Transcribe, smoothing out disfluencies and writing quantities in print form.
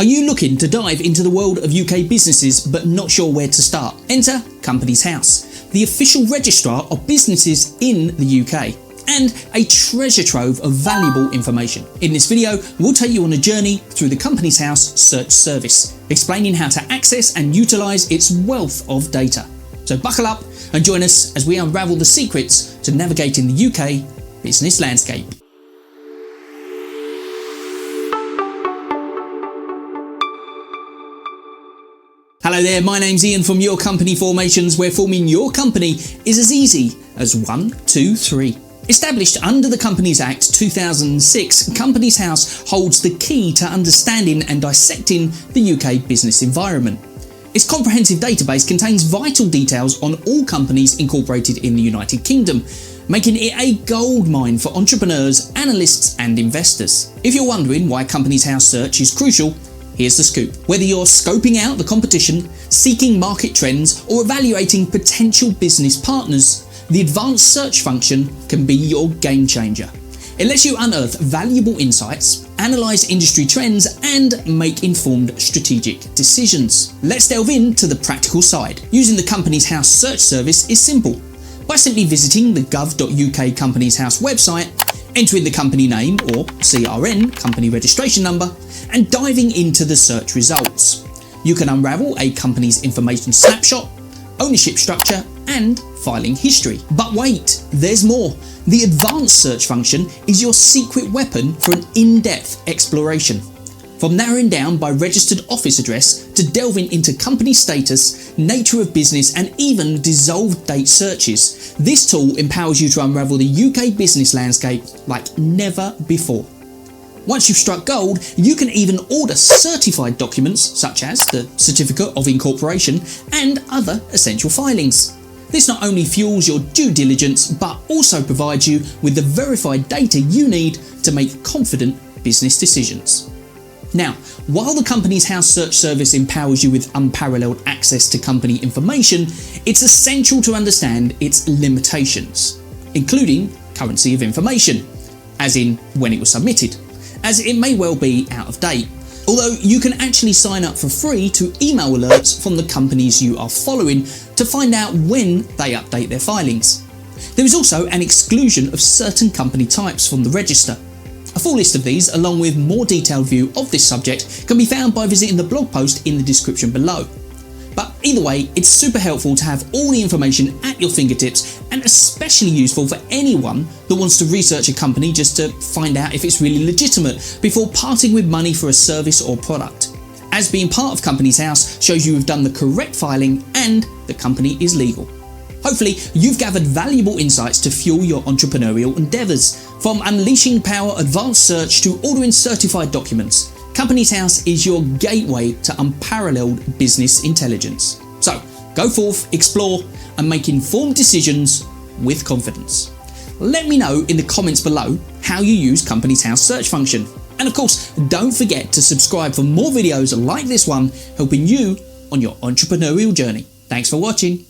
Are you looking to dive into the world of UK businesses but not sure where to start? Enter Companies House, the official registrar of businesses in the UK, and a treasure trove of valuable information. In this video, we'll take you on a journey through the Companies House search service, explaining how to access and utilise its wealth of data. So buckle up and join us as we unravel the secrets to navigating the UK business landscape. Hello there, my name's Ian from Your Company Formations, where forming your company is as easy as 1, 2, 3. Established under the Companies Act 2006, Companies House holds the key to understanding and dissecting the UK business environment. Its comprehensive database contains vital details on all companies incorporated in the United Kingdom, making it a goldmine for entrepreneurs, analysts and investors. If you're wondering why Companies House search is crucial, here's the scoop. Whether you're scoping out the competition, seeking market trends, or evaluating potential business partners, the advanced search function can be your game changer. It lets you unearth valuable insights, analyse industry trends, and make informed strategic decisions. Let's delve into the practical side. Using the Companies House search service is simple. By simply visiting the gov.uk Companies House website, entering the company name or CRN, company registration number, and diving into the search results. You can unravel a company's information snapshot, ownership structure, and filing history. But wait, there's more. The advanced search function is your secret weapon for an in-depth exploration. From narrowing down by registered office address to delving into company status, nature of business, and even dissolved date searches, this tool empowers you to unravel the UK business landscape like never before. Once you've struck gold, you can even order certified documents such as the Certificate of Incorporation and other essential filings. This not only fuels your due diligence, but also provides you with the verified data you need to make confident business decisions. Now, while the Companies House search service empowers you with unparalleled access to company information, it's essential to understand its limitations, including currency of information, as in when it was submitted, as it may well be out of date. Although you can actually sign up for free to email alerts from the companies you are following to find out when they update their filings. There is also an exclusion of certain company types from the register. A full list of these, along with more detailed view of this subject, can be found by visiting the blog post in the description below. But either way, it's super helpful to have all the information at your fingertips, and especially useful for anyone that wants to research a company just to find out if it's really legitimate before parting with money for a service or product. As being part of Companies House shows you have done the correct filing and the company is legal. Hopefully, you've gathered valuable insights to fuel your entrepreneurial endeavours. From unleashing power advanced search to ordering certified documents, Companies House is your gateway to unparalleled business intelligence. So, go forth, explore, and make informed decisions with confidence. Let me know in the comments below how you use Companies House search function. And of course, don't forget to subscribe for more videos like this one, helping you on your entrepreneurial journey. Thanks for watching.